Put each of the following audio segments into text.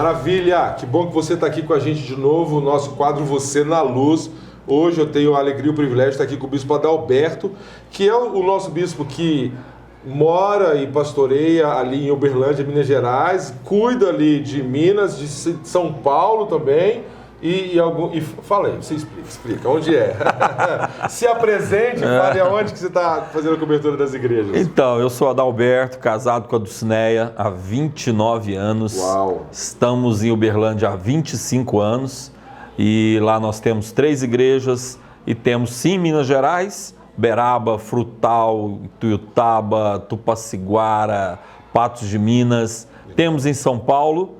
Maravilha! Que bom que você está aqui com a gente de novo, o nosso quadro Você na Luz. Hoje eu tenho a alegria e o privilégio de estar aqui com o bispo Adalberto, que é o nosso bispo que mora e pastoreia ali em Uberlândia, Minas Gerais, cuida ali de Minas, de São Paulo também. Fala aí, você explica, onde é? Se apresente, fale aonde que você está fazendo a cobertura das igrejas. Então, eu sou Adalberto, casado com a Dulcineia há 29 anos. Uau! Estamos em Uberlândia há 25 anos e lá nós temos 3 igrejas e temos sim Minas Gerais, Beraba, Frutal, Ituiutaba, Tupaciguara, Patos de Minas. Temos em São Paulo,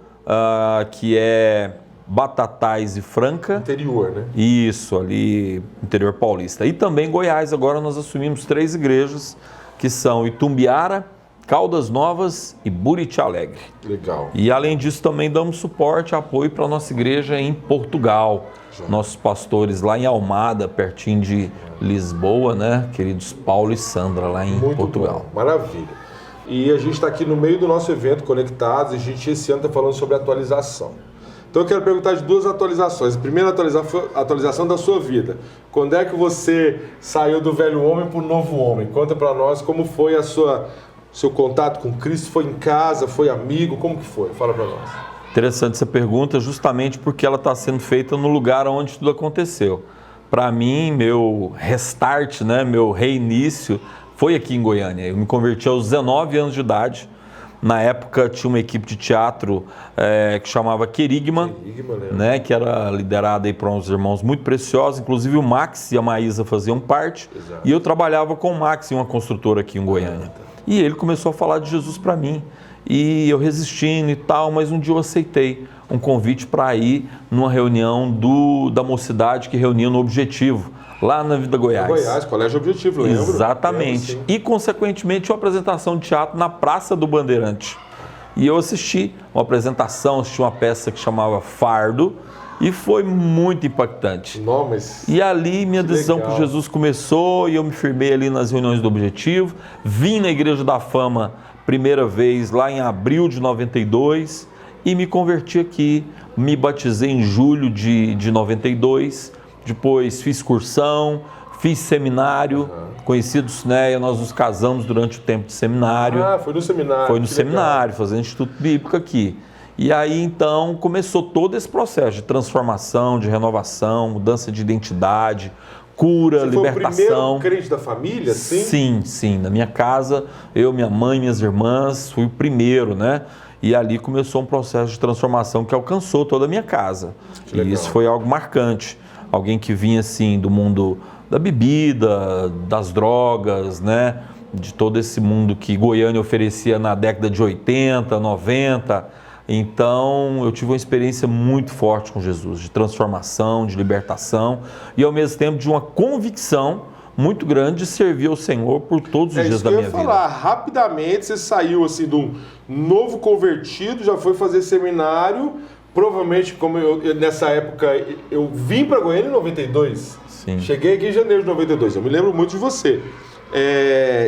que é Batatais e Franca. Interior, né? Isso, ali, interior paulista. E também Goiás, agora nós assumimos 3 igrejas, que são Itumbiara, Caldas Novas e Buriti Alegre. Legal. E além disso também damos suporte, apoio para a nossa igreja em Portugal. Nossos pastores lá em Almada, pertinho de Lisboa, né? Queridos Paulo e Sandra, lá em Portugal. Bom. Maravilha. E a gente está aqui no meio do nosso evento Conectados, e a gente esse ano está falando sobre atualização. Então eu quero perguntar de 2 atualizações. A primeira atualização da sua vida. Quando é que você saiu do velho homem para o novo homem? Conta para nós como foi seu contato com Cristo. Foi em casa, foi amigo, como que foi? Fala para nós. Interessante essa pergunta, justamente porque ela está sendo feita no lugar onde tudo aconteceu. Para mim, meu restart, né, meu reinício, foi aqui em Goiânia. Eu me converti aos 19 anos de idade. Na época tinha uma equipe de teatro que chamava Querigma, né, que era liderada aí por uns irmãos muito preciosos, inclusive o Max e a Maísa faziam parte. Exato. E eu trabalhava com o Max em uma construtora aqui em Goiânia. E ele começou a falar de Jesus para mim, e eu resistindo e tal, mas um dia eu aceitei um convite para ir numa reunião da mocidade que reunia no Objetivo, lá na Vida Goiás. Goiás, Colégio Objetivo, lembro. Exatamente. Lembro, e, consequentemente, uma apresentação de teatro na Praça do Bandeirante. E eu assisti uma apresentação, assisti uma peça que chamava Fardo, e foi muito impactante. Não, mas e ali minha decisão por Jesus começou, e eu me firmei ali nas reuniões do Objetivo. Vim na Igreja da Fama, primeira vez, lá em abril de 92, e me converti aqui. Me batizei em julho de 92. Depois fiz excursão, fiz seminário, conheci a Dulcineia, nós nos casamos durante o tempo de seminário. Foi no seminário. Foi no seminário, fazendo Instituto Bíblico aqui. E aí então começou todo esse processo de transformação, de renovação, mudança de identidade, cura, libertação. Você foi o primeiro crente da família, sim? Sim. Na minha casa, eu, minha mãe, minhas irmãs, fui o primeiro, né? E ali começou um processo de transformação que alcançou toda a minha casa. E isso foi algo marcante. Alguém que vinha assim do mundo da bebida, das drogas, né? De todo esse mundo que Goiânia oferecia na década de 80, 90. Então eu tive uma experiência muito forte com Jesus, de transformação, de libertação e ao mesmo tempo de uma convicção muito grande de servir ao Senhor por todos os dias da minha vida. Eu ia falar, rapidamente você saiu assim de um novo convertido, já foi fazer seminário. Provavelmente, como nessa época, eu vim para Goiânia em 92. Sim. Cheguei aqui em janeiro de 92. Eu me lembro muito de você.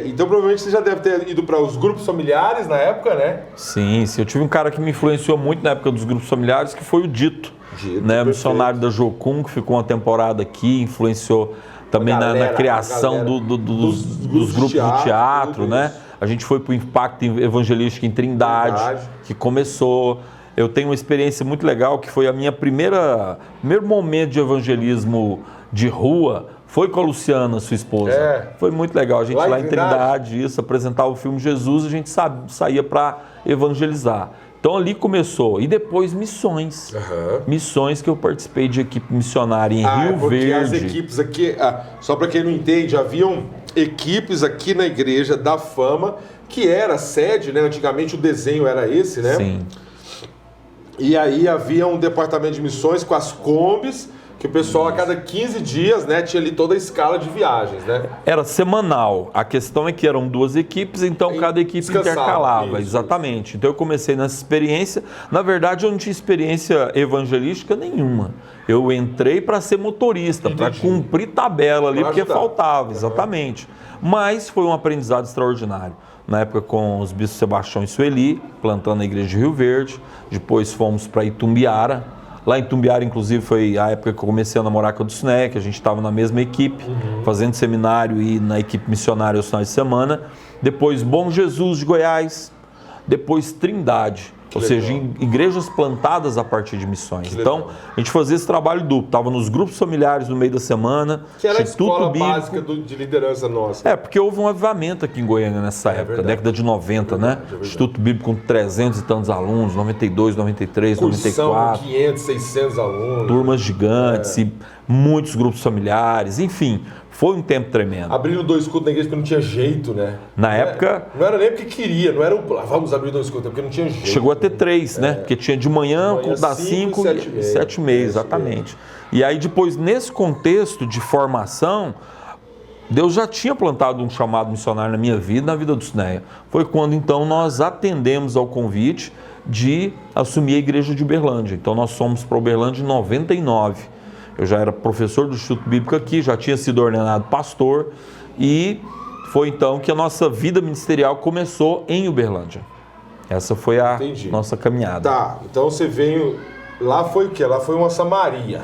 Então, provavelmente, você já deve ter ido para os grupos familiares na época, né? Sim. Eu tive um cara que me influenciou muito na época dos grupos familiares, que foi o Dito, né? Missionário da Jocum, que ficou uma temporada aqui, influenciou também na criação dos grupos de teatro, né? A gente foi para o Impacto Evangelístico em Trindade, que começou. Eu tenho uma experiência muito legal, que foi a minha primeiro momento de evangelismo de rua, foi com a Luciana, sua esposa. Foi muito legal. A gente lá em Trindade, apresentava o filme Jesus, a gente saía para evangelizar. Então ali começou. E depois missões. Missões que eu participei de equipe missionária em Rio Verde. As equipes aqui, só para quem não entende, haviam equipes aqui na Igreja da Fama, que era a sede, né? Antigamente o desenho era esse, né? Sim. E aí havia um departamento de missões com as combis Que o pessoal a cada 15 dias, né, tinha ali toda a escala de viagens, né? Era semanal. A questão é que eram 2 equipes, então cada equipe intercalava. Isso, exatamente. Então eu comecei nessa experiência. Na verdade, eu não tinha experiência evangelística nenhuma. Eu entrei para ser motorista, para cumprir tabela ali, porque faltava, exatamente. Mas foi um aprendizado extraordinário. Na época com os bispos Sebastião e Sueli, plantando a igreja de Rio Verde. Depois fomos para Itumbiara. Lá em Itumbiara, inclusive, foi a época que eu comecei a namorar com a Dulcinea, que a gente estava na mesma equipe, fazendo seminário e na equipe missionária aos finais de semana. Depois Bom Jesus de Goiás, depois Trindade. Ou seja, igrejas plantadas a partir de missões. Então, a gente fazia esse trabalho duplo. Estava nos grupos familiares no meio da semana. Que era a escola básica de liderança nossa. Porque houve um avivamento aqui em Goiânia nessa época, década de 90, né? Instituto Bíblico com 300 e tantos alunos, 92, 93, Cursão 94. 500, 600 alunos. Turmas gigantes e muitos grupos familiares, enfim. Foi um tempo tremendo. Abrindo 2 cultos na igreja porque não tinha jeito, né? Na época... Não era nem porque queria, não era vamos abrir 2 cultos, porque não tinha jeito. Chegou a ter 3, né? Porque tinha de manhã, das 5 e 7 meses, exatamente. E aí depois, nesse contexto de formação, Deus já tinha plantado um chamado missionário na minha vida, na vida do Dulcinea. Foi quando então nós atendemos ao convite de assumir a igreja de Uberlândia. Então nós fomos para Uberlândia em 99. Eu já era professor do Instituto Bíblico aqui, já tinha sido ordenado pastor e foi então que a nossa vida ministerial começou em Uberlândia. Essa foi a nossa caminhada. Tá, então você veio... Lá foi o quê? Lá foi uma Samaria.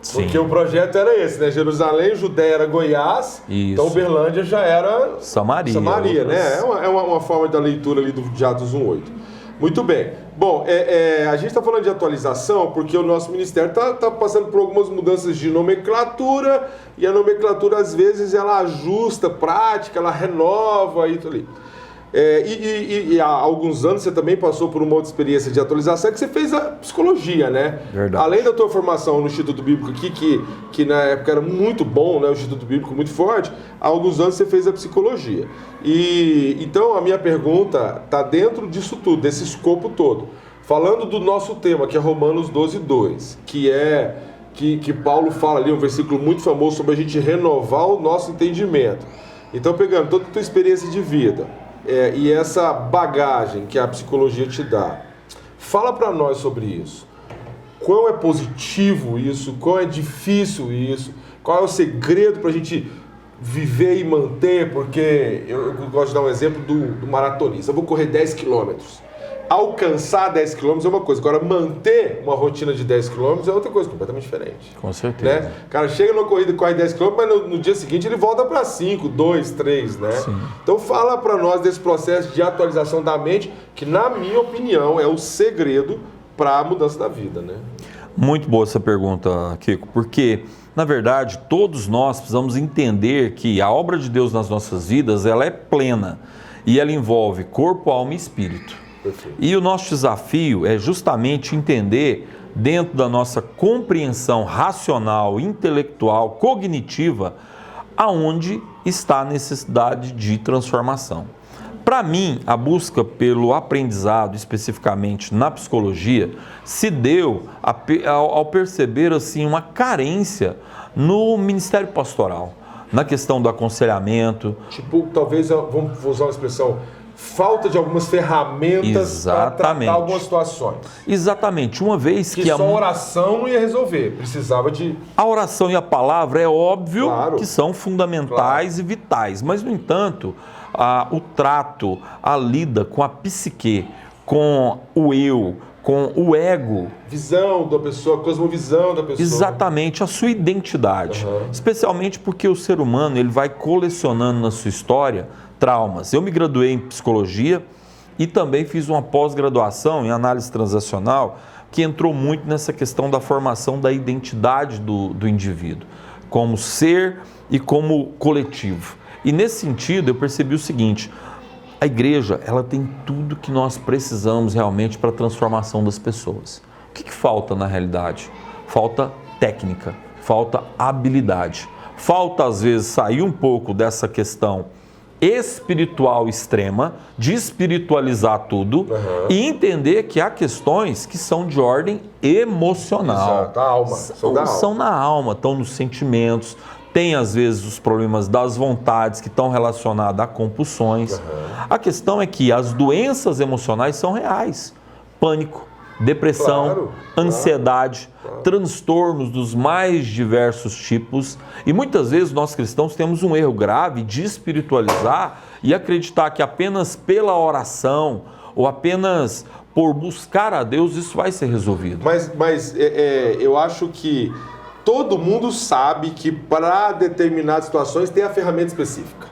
Sim. Porque o projeto era esse, né? Jerusalém, Judéia era Goiás, isso. Então Uberlândia já era Samaria, né? É uma forma da leitura ali de Atos 1:8. Muito bem. Bom, a gente está falando de atualização porque o nosso ministério está passando por algumas mudanças de nomenclatura e a nomenclatura, às vezes, ela ajusta prática, ela renova e tudo ali. E há alguns anos você também passou por uma outra experiência de atualização que você fez a psicologia, né? Verdade. Além da tua formação no Instituto Bíblico aqui, que na época era muito bom, né? O Instituto Bíblico muito forte, há alguns anos você fez a psicologia. E então a minha pergunta está dentro disso tudo, desse escopo todo. Falando do nosso tema, que é Romanos 12:2, que Paulo fala ali, um versículo muito famoso sobre a gente renovar o nosso entendimento. Então, pegando toda a tua experiência de vida, e essa bagagem que a psicologia te dá, fala para nós sobre isso. Quão é positivo isso? Quão é difícil isso? Qual é o segredo para a gente viver e manter? Porque eu gosto de dar um exemplo do maratonista. Eu vou correr 10 quilômetros. Alcançar 10 km é uma coisa, agora manter uma rotina de 10 km é outra coisa completamente diferente. Com certeza. Né? O cara chega numa corrida e corre 10 km, mas no dia seguinte ele volta para 5, 2, 3, né? Sim. Então fala para nós desse processo de atualização da mente, que na minha opinião é o segredo para a mudança da vida, né? Muito boa essa pergunta, Kiko, porque, na verdade, todos nós precisamos entender que a obra de Deus nas nossas vidas, ela é plena e ela envolve corpo, alma e espírito. Perfeito. E o nosso desafio é justamente entender, dentro da nossa compreensão racional, intelectual, cognitiva, aonde está a necessidade de transformação. Para mim, a busca pelo aprendizado, especificamente na psicologia, se deu ao perceber assim, uma carência no ministério pastoral, na questão do aconselhamento. Tipo, talvez, vamos usar uma expressão, falta de algumas ferramentas para tratar algumas situações. Exatamente. Uma vez que só a oração não ia resolver, precisava de... A oração e a palavra é óbvio que são fundamentais e vitais, mas, no entanto, o trato, a lida com a psique, com o eu, com o ego. Visão da pessoa, cosmovisão da pessoa. Exatamente, a sua identidade. Especialmente porque o ser humano ele vai colecionando na sua história traumas. Eu me graduei em psicologia e também fiz uma pós-graduação em análise transacional que entrou muito nessa questão da formação da identidade do indivíduo, como ser e como coletivo. E nesse sentido eu percebi o seguinte: a igreja ela tem tudo que nós precisamos realmente para a transformação das pessoas. O que falta na realidade? Falta técnica, falta habilidade, falta às vezes sair um pouco dessa questão espiritual extrema, de espiritualizar tudo e entender que há questões que são de ordem emocional. Exato, a alma. São na alma, estão nos sentimentos. Tem, às vezes, os problemas das vontades que estão relacionados a compulsões. A questão é que as doenças emocionais são reais. Pânico, depressão, ansiedade, transtornos dos mais diversos tipos. E muitas vezes nós cristãos temos um erro grave de espiritualizar e acreditar que apenas pela oração ou apenas por buscar a Deus isso vai ser resolvido. Mas eu acho que todo mundo sabe que para determinadas situações tem a ferramenta específica.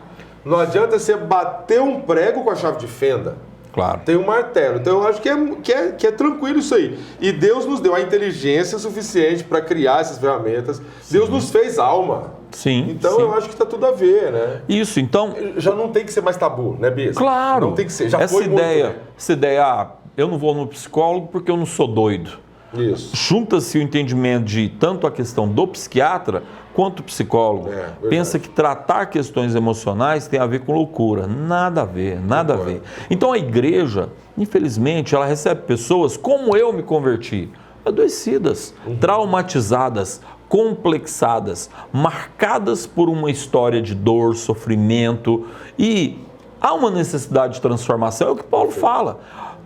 Não adianta você bater um prego com a chave de fenda. Claro. Tem um martelo. Então eu acho que é tranquilo isso aí. E Deus nos deu a inteligência suficiente para criar essas ferramentas. Sim. Deus nos fez alma. Sim. Então eu acho que está tudo a ver, né? Isso, então... Já não tem que ser mais tabu, né, Bispo? Claro. Não tem que ser. Já essa foi ideia, muito, né? Essa ideia, eu não vou no psicólogo porque eu não sou doido. Isso. Junta-se o entendimento de tanto a questão do psiquiatra quanto o psicólogo. Pensa que tratar questões emocionais tem a ver com loucura. Nada a ver, nada a ver. Então a igreja, infelizmente, ela recebe pessoas como eu me converti, adoecidas, traumatizadas, complexadas, marcadas por uma história de dor, sofrimento, e há uma necessidade de transformação, é o que Paulo fala.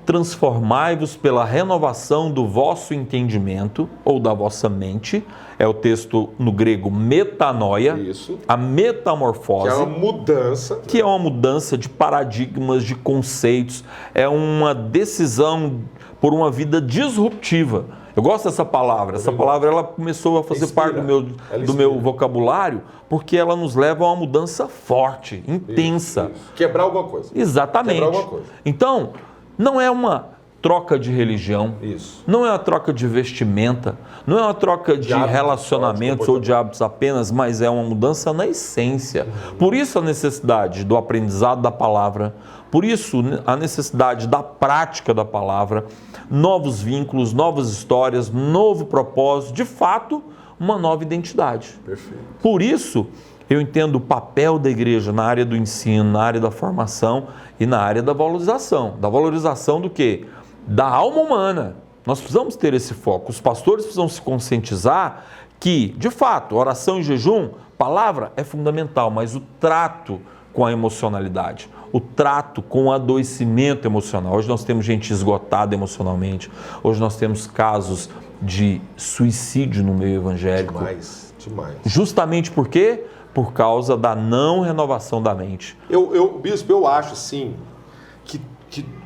Transformai-vos pela renovação do vosso entendimento ou da vossa mente, é o texto no grego metanoia, isso. A metamorfose. Que é uma mudança. Que é uma mudança de paradigmas, de conceitos, é uma decisão por uma vida disruptiva. Eu gosto dessa palavra, essa palavra ela começou a fazer parte do meu vocabulário, porque ela nos leva a uma mudança forte, intensa. Isso. Quebrar alguma coisa. Exatamente. Quebrar alguma coisa. Então, não é uma troca de religião, não é uma troca de vestimenta, não é uma troca de relacionamentos ou de hábitos apenas, mas é uma mudança na essência. Por isso a necessidade do aprendizado da palavra, por isso a necessidade da prática da palavra, novos vínculos, novas histórias, novo propósito, de fato, uma nova identidade. Perfeito. Por isso, eu entendo o papel da igreja na área do ensino, na área da formação e na área da valorização. Da valorização do quê? Da alma humana. Nós precisamos ter esse foco. Os pastores precisam se conscientizar que, de fato, oração e jejum, palavra é fundamental, mas o trato com a emocionalidade, o trato com o adoecimento emocional. Hoje nós temos gente esgotada emocionalmente, hoje nós temos casos de suicídio no meio evangélico. Demais. Justamente por quê? Por causa da não renovação da mente. Bispo, eu acho assim que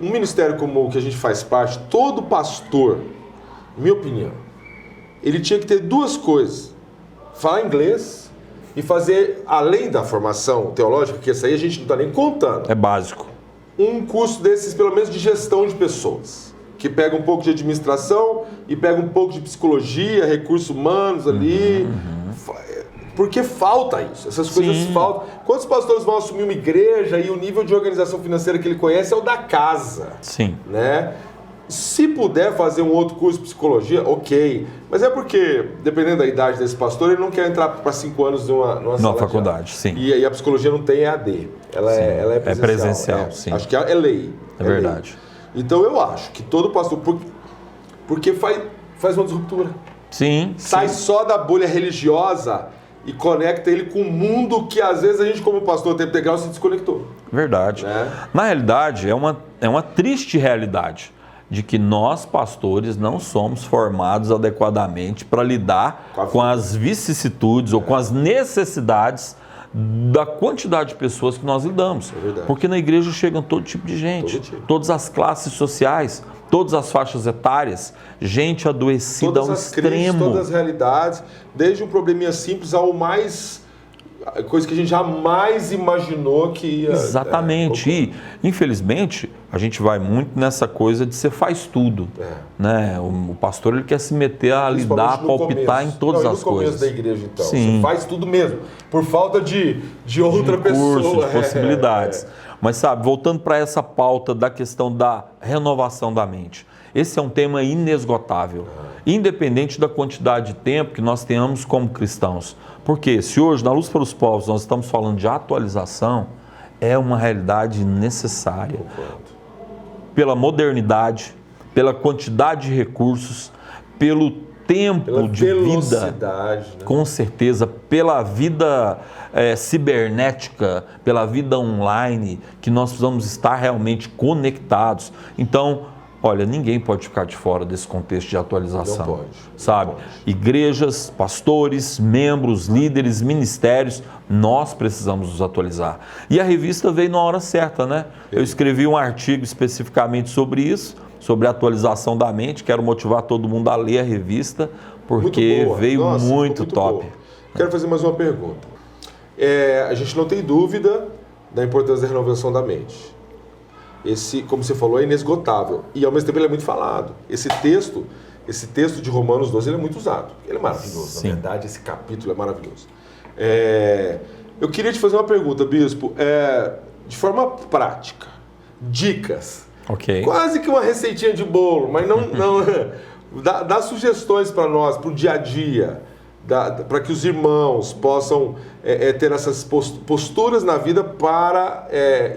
um ministério como o que a gente faz parte, todo pastor, minha opinião, ele tinha que ter duas coisas: falar inglês e fazer, além da formação teológica, que essa aí a gente não está nem contando. É básico. Um curso desses, pelo menos, de gestão de pessoas, que pega um pouco de administração e pega um pouco de psicologia, recursos humanos ali. Porque falta isso, essas coisas faltam. Quantos pastores vão assumir uma igreja e o nível de organização financeira que ele conhece é o da casa? Sim. Né? Se puder fazer um outro curso de psicologia, ok. Mas é porque, dependendo da idade desse pastor, ele não quer entrar para 5 anos numa sala faculdade, sim. E aí a psicologia não tem EAD, ela é presencial. É presencial, sim. Acho que é lei. É verdade. Lei. Então eu acho que todo pastor, porque faz uma disruptura. Sim. Sai só da bolha religiosa e conecta ele com o mundo que às vezes a gente, como pastor tempo integral, se desconectou. Verdade. Na realidade, é uma triste realidade de que nós, pastores, não somos formados adequadamente para lidar com as vicissitudes ou com as necessidades da quantidade de pessoas que nós lidamos. Porque na igreja chegam todo tipo de gente, todas as classes sociais, todas as faixas etárias, gente adoecida ao extremo. Crises, todas as realidades, desde um probleminha simples ao mais... coisa que a gente jamais imaginou que ia... Exatamente. E, infelizmente, a gente vai muito nessa coisa de você faz tudo. Né? O pastor ele quer se meter a lidar, a palpitar em todas as coisas. No começo da igreja, então. Sim. Você faz tudo mesmo, por falta de outra pessoa. De possibilidades. Mas, sabe, voltando para essa pauta da questão da renovação da mente. Esse é um tema inesgotável, independente da quantidade de tempo que nós tenhamos como cristãos. Porque se hoje, na Luz para os Povos, nós estamos falando de atualização, é uma realidade necessária. Concordo. Pela modernidade, pela quantidade de recursos, pelo tempo de vida, né? Com certeza, pela vida cibernética, pela vida online, que nós precisamos estar realmente conectados. Então, olha, ninguém pode ficar de fora desse contexto de atualização. Não pode. Sabe? Não pode. Igrejas, pastores, membros, líderes, ministérios, nós precisamos nos atualizar. E a revista veio na hora certa, né? Eu escrevi um artigo especificamente sobre isso, sobre a atualização da mente. Quero motivar todo mundo a ler a revista, porque veio muito top. Boa. Quero fazer mais uma pergunta. A gente não tem dúvida da importância da renovação da mente. Esse, como você falou, é inesgotável. E ao mesmo tempo ele é muito falado. Esse texto de Romanos 12, ele é muito usado. Ele é maravilhoso. Sim. Na verdade, esse capítulo é maravilhoso. Eu queria te fazer uma pergunta, Bispo. De forma prática, dicas. Okay. Quase que uma receitinha de bolo, mas não dá sugestões para nós, para o dia a dia, para que os irmãos possam ter essas posturas na vida para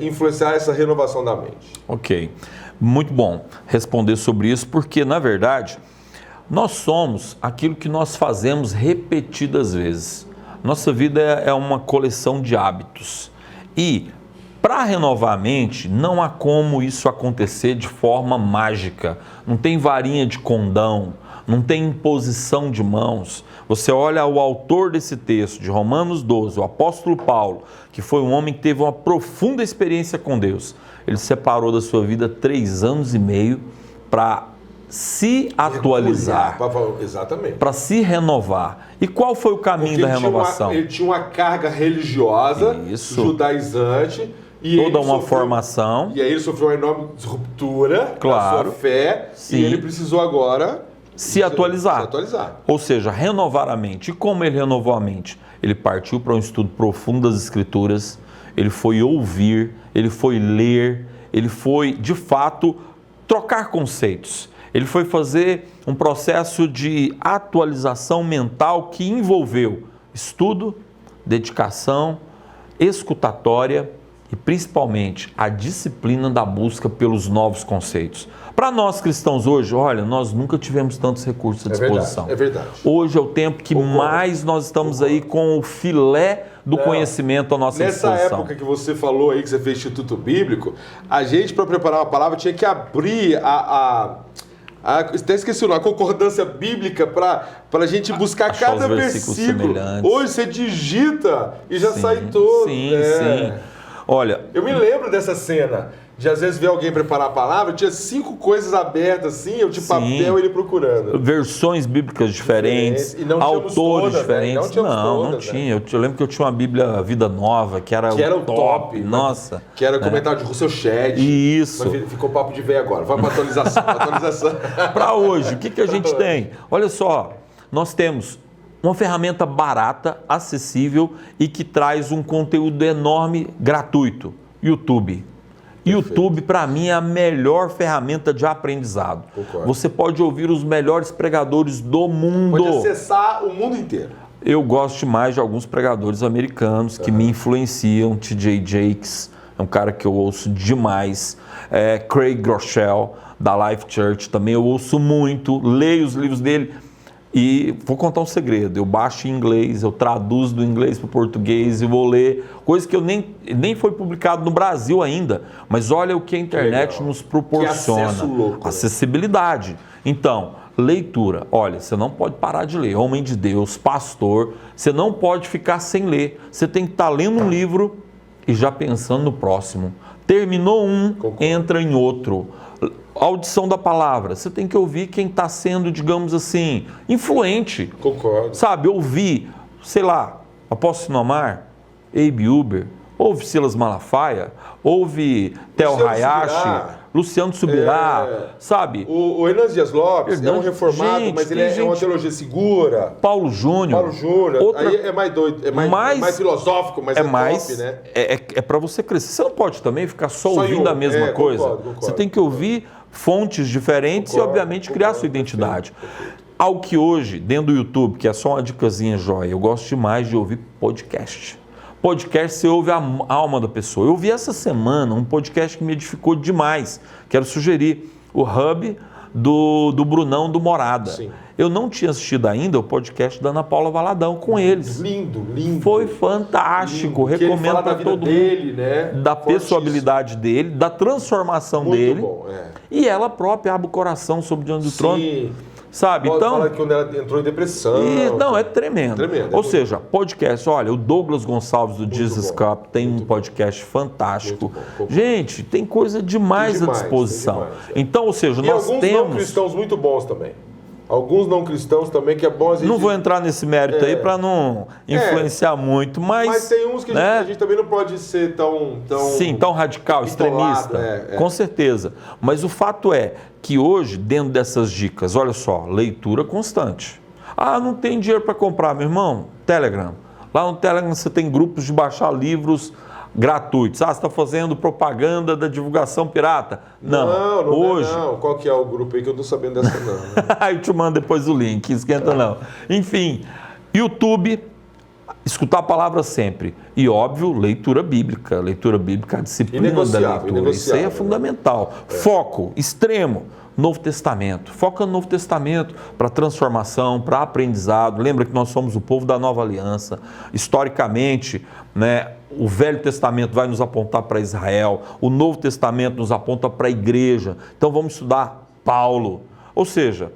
influenciar essa renovação da mente. Ok, muito bom responder sobre isso, porque na verdade nós somos aquilo que nós fazemos repetidas vezes. Nossa vida é uma coleção de hábitos e para renovar a mente, não há como isso acontecer de forma mágica. Não tem varinha de condão, não tem imposição de mãos. Você olha o autor desse texto, de Romanos 12, o apóstolo Paulo, que foi um homem que teve uma profunda experiência com Deus. Ele separou da sua vida 3 anos e meio para se atualizar, exatamente, para se renovar. E qual foi o caminho da renovação? Ele tinha uma carga religiosa, judaizante, e toda uma formação. E aí ele sofreu uma enorme disruptura da sua fé. Sim. E ele precisou agora se atualizar. Ou seja, renovar a mente. E como ele renovou a mente? Ele partiu para um estudo profundo das Escrituras, ele foi ouvir, ele foi ler, ele foi, de fato, trocar conceitos. Ele foi fazer um processo de atualização mental que envolveu estudo, dedicação, escutatória e principalmente a disciplina da busca pelos novos conceitos. Para nós cristãos hoje, olha, nós nunca tivemos tantos recursos à disposição. É verdade. Hoje é o tempo que mais nós estamos aí com o filé do conhecimento à nossa disposição. Nessa época que você falou aí, que você fez Instituto Bíblico, a gente, para preparar uma palavra, tinha que abrir até esqueci o nome, a concordância bíblica para a gente buscar cada versículo. Hoje você digita e já sai todo. Sim. Olha, eu me lembro dessa cena, de às vezes ver alguém preparar a palavra, tinha 5 coisas abertas assim, eu de papel ele procurando. Versões bíblicas diferentes, e não autores diferentes. Né? Não tinha. Eu lembro que eu tinha uma Bíblia Vida Nova, que era o top. Nossa. Que era comentário de Russell Shedd. Isso. Mas ficou papo de ver agora. Vamos para atualização. Para hoje, o que a gente tem? Olha só, nós temos uma ferramenta barata, acessível e que traz um conteúdo enorme, gratuito. YouTube. YouTube, para mim, é a melhor ferramenta de aprendizado. Concordo. Você pode ouvir os melhores pregadores do mundo. Pode acessar o mundo inteiro. Eu gosto demais de alguns pregadores americanos que me influenciam. T.J. Jakes é um cara que eu ouço demais. Craig Groeschel, da Life Church, também eu ouço muito. Leio os livros dele. E vou contar um segredo, eu baixo em inglês, eu traduzo do inglês para o português e vou ler, coisa que eu nem foi publicado no Brasil ainda, mas olha o que a internet nos proporciona, acesso louco, acessibilidade. Então, leitura, olha, você não pode parar de ler, homem de Deus, pastor, você não pode ficar sem ler, você tem que estar lendo um livro e já pensando no próximo. Terminou um, entra em outro. Audição da palavra, você tem que ouvir quem está sendo, digamos assim, influente. Concordo. Sabe, ouvir, sei lá, Apóstolo Sinomar, Abe Uber, ouve Silas Malafaia, ouve Theo Hayashi, Luciano Subirá, sabe? O Hernandes Dias Lopes é um reformado, mas ele é uma teologia segura. Paulo Júnior. Aí é mais doido, é mais filosófico, mas mais top, né? É para você crescer. Você não pode também ficar só ouvindo a mesma coisa. Concordo. Você tem que ouvir fontes diferentes e, obviamente, criar sua identidade. Algo que hoje, dentro do YouTube, que é só uma dicasinha jóia, eu gosto demais de ouvir podcast. Podcast, você ouve a alma da pessoa. Eu ouvi essa semana um podcast que me edificou demais. Quero sugerir o Hub do Brunão do Morada. Sim. Eu não tinha assistido ainda o podcast da Ana Paula Valadão com eles. Lindo. Foi fantástico. Lindo. Recomendo para todo mundo. Dele, né? Da pessoabilidade dele, da transformação muito dele. Bom, E ela própria abre o coração sobre Diante do Trono. Sabe? Então, fala que quando ela entrou em depressão. Não, é tremendo. Ou seja, podcast, olha, o Douglas Gonçalves do Jesus Cup tem um podcast fantástico. Gente, tem coisa demais à disposição. Então, ou seja, nós temos... E alguns não cristãos muito bons também. Alguns não cristãos também, que é bom a gente... Não vou entrar nesse mérito aí para não influenciar muito, mas tem uns que a gente também não pode ser tão sim, tão radical, extremista. Com certeza. Mas o fato é que hoje, dentro dessas dicas, olha só, leitura constante. Ah, não tem dinheiro para comprar, meu irmão? Telegram. Lá no Telegram você tem grupos de baixar livros gratuitos. Ah, você está fazendo propaganda da divulgação pirata? Não. Hoje... Não. Qual que é o grupo aí que eu não estou sabendo dessa não? Aí eu te mando depois o link, esquenta não. Enfim, YouTube, escutar a palavra sempre. E óbvio, leitura bíblica. Leitura bíblica, a disciplina da leitura. Isso aí é fundamental. Foco extremo. Novo Testamento. Foca no Novo Testamento para transformação, para aprendizado. Lembra que nós somos o povo da nova aliança. Historicamente, né, o Velho Testamento vai nos apontar para Israel, o Novo Testamento nos aponta para a igreja. Então vamos estudar Paulo. Ou seja,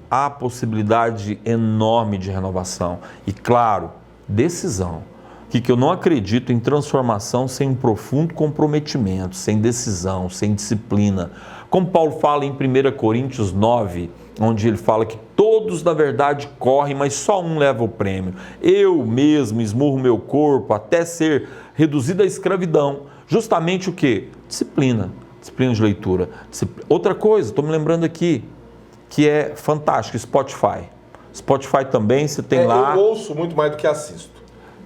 há possibilidade enorme de renovação. E claro, decisão. Que eu não acredito em transformação sem um profundo comprometimento, sem decisão, sem disciplina. Como Paulo fala em 1 Coríntios 9, onde ele fala que todos, na verdade, correm, mas só um leva o prêmio. Eu mesmo esmurro meu corpo até ser reduzido à escravidão. Justamente o quê? Disciplina. Disciplina de leitura. Outra coisa, estou me lembrando aqui, que é fantástico, Spotify. Spotify também, você tem lá... Eu ouço muito mais do que assisto.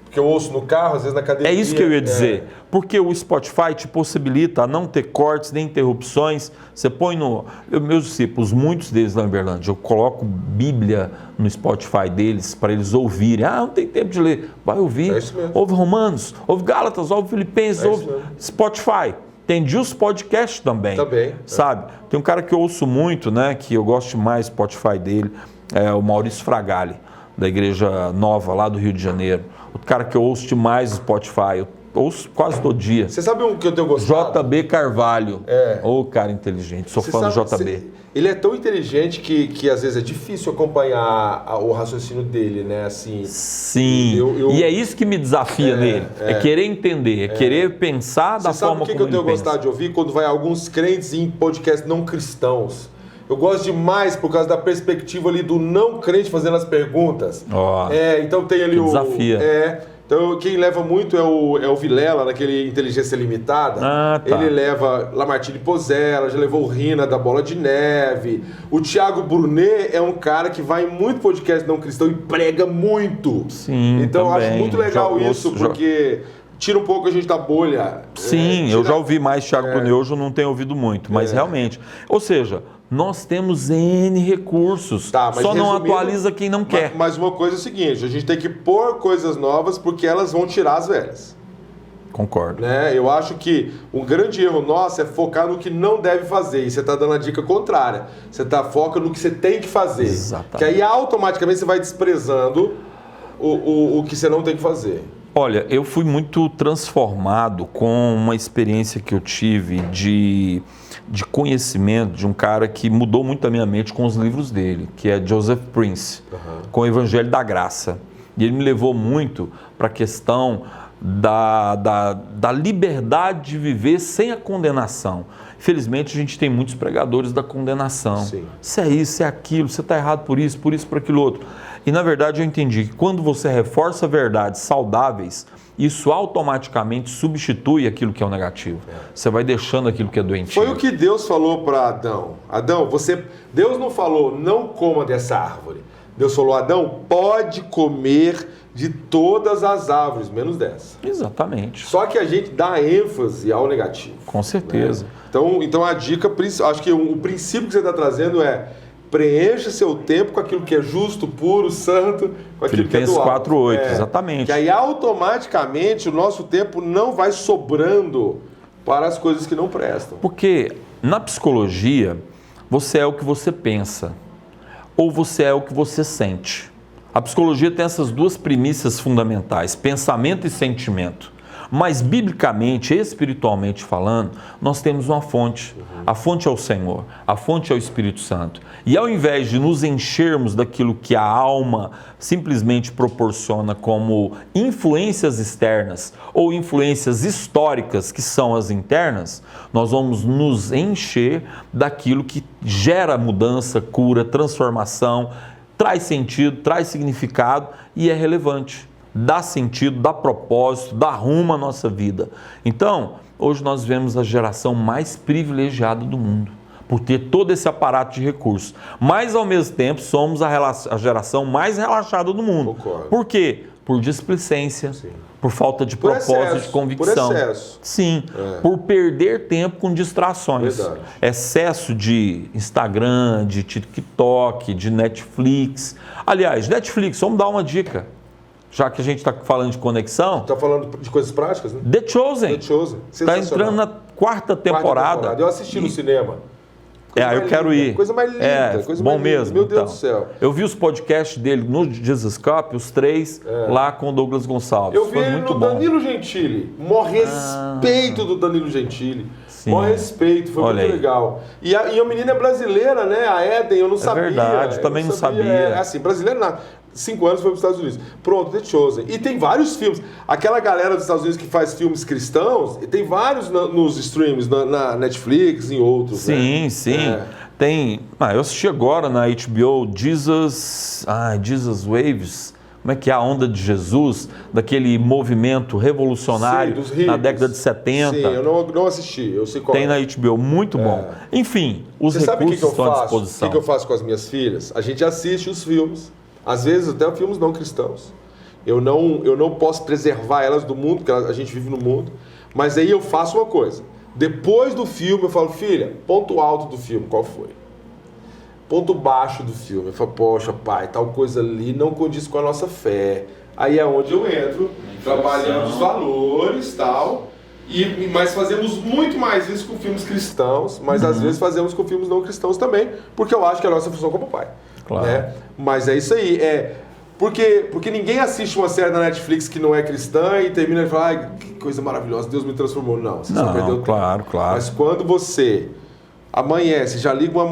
Porque eu ouço no carro, às vezes na academia. É isso que eu ia dizer. Porque o Spotify te possibilita a não ter cortes, nem interrupções. Você põe no... Meus discípulos, muitos deles lá em Uberlândia, eu coloco Bíblia no Spotify deles para eles ouvirem. Ah, não tem tempo de ler. Vai ouvir. É isso mesmo. Ouve Romanos, ouve Gálatas, ouve Filipenses, ouve Spotify. Tem os podcasts também. Sabe? Tem um cara que eu ouço muito, né? Que eu gosto demais do Spotify dele. É o Maurício Fragale, da Igreja Nova, lá do Rio de Janeiro. O cara que eu ouço demais no Spotify, eu ouço quase todo dia. Você sabe um que eu tenho gostado? JB Carvalho. Ô, cara inteligente, sou fã do JB. Ele é tão inteligente que às vezes é difícil acompanhar o raciocínio dele, né? Assim, sim, e é isso que me desafia nele. É querer entender, é querer pensar da forma como ele pensa. Sabe o que eu tenho gostado de ouvir? Quando vai alguns crentes em podcasts não cristãos. Eu gosto demais por causa da perspectiva ali do não crente fazendo as perguntas. Então tem ali desafia. Então quem leva muito é o Vilela, naquele Inteligência Limitada. Ele leva Lamartine Pozella, já levou o Rina da Bola de Neve. O Thiago Brunet é um cara que vai em muito podcast não cristão e prega muito. Sim, então eu acho muito legal isso, porque... tira um pouco a gente da bolha. Sim, eu já ouvi mais Thiago Brunet, hoje eu não tenho ouvido muito, mas realmente. Ou seja, nós temos N recursos, só não atualiza quem não quer. Mas uma coisa é o seguinte, a gente tem que pôr coisas novas porque elas vão tirar as velhas. Concordo. Né? Eu acho que um grande erro nosso é focar no que não deve fazer. E você está dando a dica contrária. Você foca no que você tem que fazer. Exatamente. Que aí automaticamente você vai desprezando o que você não tem que fazer. Olha, eu fui muito transformado com uma experiência que eu tive de conhecimento de um cara que mudou muito a minha mente com os livros dele, que é Joseph Prince, com o Evangelho da Graça. E ele me levou muito para a questão da liberdade de viver sem a condenação. Infelizmente, a gente tem muitos pregadores da condenação. Sim. Isso é isso, isso é aquilo, você está errado por isso, por aquilo outro. E, na verdade, eu entendi que quando você reforça verdades saudáveis, isso automaticamente substitui aquilo que é o negativo. Você vai deixando aquilo que é doentio. Foi o que Deus falou para Adão. Adão, Deus não falou, não coma dessa árvore. Deus falou, Adão, pode comer de todas as árvores, menos dessa. Exatamente. Só que a gente dá ênfase ao negativo. Com certeza. Né? Então a dica, acho que o princípio que você está trazendo é Preencha seu tempo com aquilo que é justo, puro, santo, com aquilo que é do alto. 4:8, exatamente. Que aí automaticamente o nosso tempo não vai sobrando para as coisas que não prestam. Porque na psicologia, você é o que você pensa, ou você é o que você sente. A psicologia tem essas duas premissas fundamentais, pensamento e sentimento. Mas biblicamente, espiritualmente falando, nós temos uma fonte. A fonte é o Senhor, a fonte é o Espírito Santo. E ao invés de nos enchermos daquilo que a alma simplesmente proporciona como influências externas ou influências históricas, que são as internas, nós vamos nos encher daquilo que gera mudança, cura, transformação, traz sentido, traz significado e é relevante. Dá sentido, dá propósito, dá rumo à nossa vida. Então, hoje nós vemos a geração mais privilegiada do mundo, por ter todo esse aparato de recursos. Mas, ao mesmo tempo, somos a geração mais relaxada do mundo. Concordo. Por quê? Por displicência, Sim. por falta de propósito, excesso, de convicção. por excesso. Sim, por perder tempo com distrações. Verdade. Excesso de Instagram, de TikTok, de Netflix. Aliás, Netflix, vamos dar uma dica. Já que a gente está falando de conexão. Está falando de coisas práticas, né? The Chosen. The Chosen. Está entrando na quarta temporada. Eu assisti no cinema. Eu quero ir. Coisa mais linda. Coisa bom mais linda. mesmo. Meu Deus então. do céu. Eu vi os podcasts dele no Jesus Cup, os 3, lá com o Douglas Gonçalves. Eu vi Foi ele muito no bom. Danilo Gentili. Mó respeito do Danilo Gentili. Sim. Mó respeito, foi Olha muito aí. legal. E a menina é brasileira, né? A Eden, eu não sabia. Verdade, eu também não sabia. É assim, brasileira nada. 5 anos foi para os Estados Unidos. Pronto, The Chosen. E tem vários filmes. Aquela galera dos Estados Unidos que faz filmes cristãos, tem vários nos streams, na Netflix e outros. Sim, né? sim. Tem. Eu assisti agora na HBO Jesus Waves. Como é que é a onda de Jesus, daquele movimento revolucionário Sim, dos hippies. na década de 70. Sim, eu não assisti, eu sei qual. Tem na HBO, muito bom. Enfim, os Você sabe o recursos que eu estão à faço? disposição. O que eu faço com as minhas filhas? A gente assiste os filmes, às vezes até filmes não cristãos. Eu não posso preservar elas do mundo, porque a gente vive no mundo, mas aí eu faço uma coisa. Depois do filme eu falo, filha, ponto alto do filme, qual foi? Ponto baixo do filme. Eu falo, poxa, pai, tal coisa ali não condiz com a nossa fé. Aí é onde eu entro, trabalhando os valores e tal. Mas fazemos muito mais isso com filmes cristãos, mas às vezes fazemos com filmes não cristãos também, porque eu acho que é a nossa função como pai. Claro. Né? Mas é isso aí. Porque ninguém assiste uma série da Netflix que não é cristã e termina e fala, ai, que coisa maravilhosa, Deus me transformou. Não, você só perdeu tempo. Claro. Mas quando você amanhece, já liga uma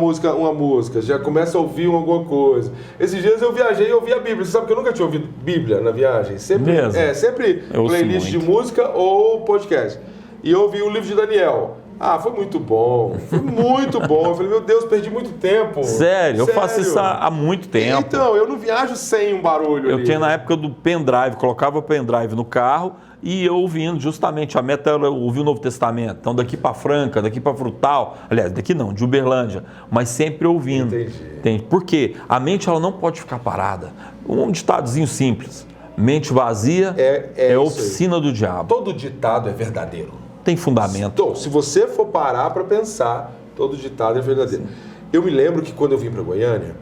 música, já começa a ouvir alguma coisa. Esses dias eu viajei e ouvi a Bíblia. Você sabe que eu nunca tinha ouvido Bíblia na viagem? Sempre, sempre playlist de música ou podcast. E eu ouvi o livro de Daniel. Foi muito bom. Foi muito bom. Eu falei, meu Deus, perdi muito tempo. Sério, eu faço isso há muito tempo. Então, eu não viajo sem um barulho Eu ali. tinha na época do pendrive, colocava o pendrive no carro e eu ouvindo, justamente, a meta era ouvir o Novo Testamento. Então, daqui para Franca, daqui para Frutal, aliás, daqui não, de Uberlândia, mas sempre ouvindo. Entendi. Por quê? A mente ela não pode ficar parada. Um ditadozinho simples. Mente vazia é oficina do diabo. Todo ditado é verdadeiro. Tem fundamento. Então, se você for parar para pensar, todo ditado é verdadeiro. Sim. Eu me lembro que quando eu vim para Goiânia,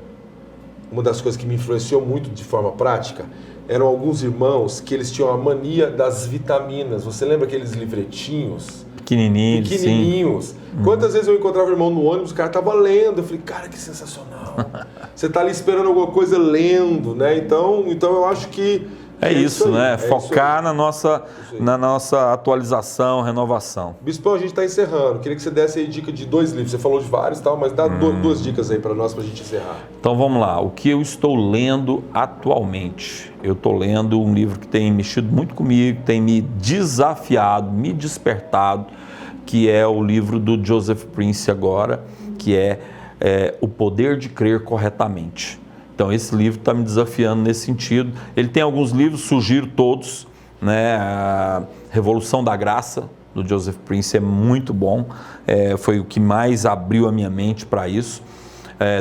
uma das coisas que me influenciou muito de forma prática eram alguns irmãos que eles tinham a mania das vitaminas. Você lembra aqueles livretinhos? Pequenininhos. Sim. Quantas vezes eu encontrava o irmão no ônibus, o cara estava lendo. Eu falei, cara, que sensacional. Você está ali esperando alguma coisa lendo, né? Então eu acho que é isso, né? Focar na nossa atualização, renovação. Bispão, a gente está encerrando. Queria que você desse aí dica de 2 livros. Você falou de vários e tal, mas dá 2 dicas aí para nós, para a gente encerrar. Então vamos lá. O que eu estou lendo atualmente? Eu estou lendo um livro que tem mexido muito comigo, tem me desafiado, me despertado, que é o livro do Joseph Prince agora, que é O Poder de Crer Corretamente. Então, esse livro está me desafiando nesse sentido. Ele tem alguns livros, sugiro todos, né? A Revolução da Graça, do Joseph Prince, é muito bom. Foi o que mais abriu a minha mente para isso.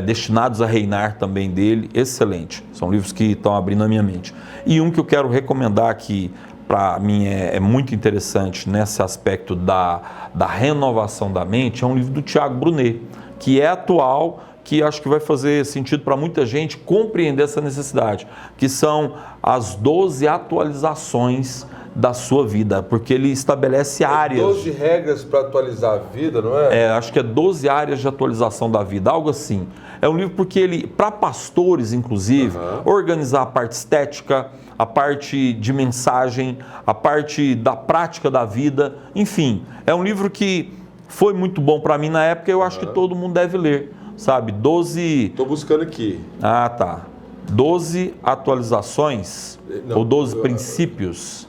Destinados a Reinar também dele, excelente. São livros que estão abrindo a minha mente. E um que eu quero recomendar aqui, para mim é muito interessante nesse aspecto da renovação da mente, é um livro do Tiago Brunet, que é atual que acho que vai fazer sentido para muita gente compreender essa necessidade, que são as 12 atualizações da sua vida, porque ele estabelece áreas. 12 regras para atualizar a vida, não é? Acho que é 12 áreas de atualização da vida, algo assim. É um livro porque ele, para pastores inclusive, organizar a parte estética, a parte de mensagem, a parte da prática da vida, enfim, é um livro que foi muito bom para mim na época, eu acho que todo mundo deve ler, sabe? 12... Estou buscando aqui. Ah, tá. 12 atualizações, Não, ou 12 princípios.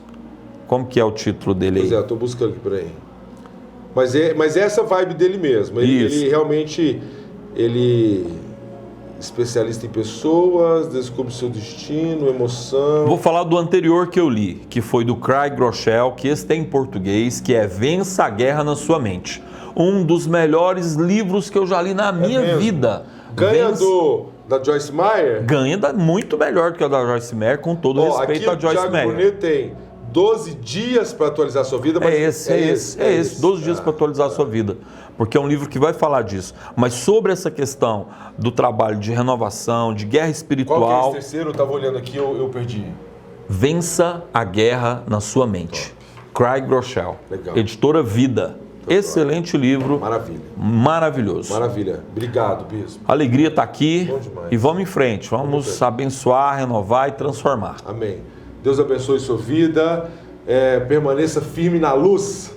Como que é o título dele aí? Pois é, eu tô buscando aqui, peraí. Mas é essa vibe dele mesmo. Ele realmente, especialista em pessoas, descobre seu destino, emoção. Vou falar do anterior que eu li, que foi do Craig Groeschel, que esse tem em português, que é Vença a Guerra na Sua Mente. Um dos melhores livros que eu já li na minha vida. Ganha da Joyce Meyer? Ganha muito melhor do que a da Joyce Meyer, com todo respeito à Joyce Meyer. O Brunet tem 12 dias para atualizar a sua vida, mas é esse, 12 dias para atualizar a sua vida, porque é um livro que vai falar disso, mas sobre essa questão do trabalho de renovação, de guerra espiritual. Qual que é esse terceiro? Eu estava olhando aqui, eu perdi. Vença a Guerra na Sua Mente. Craig Groeschel, editora Vida. Excelente livro. Maravilha. Maravilhoso. Maravilha. Obrigado, Bispo. Alegria estar aqui. E vamos em frente. Vamos abençoar, renovar e transformar. Amém. Deus abençoe sua vida. Permaneça firme na luz.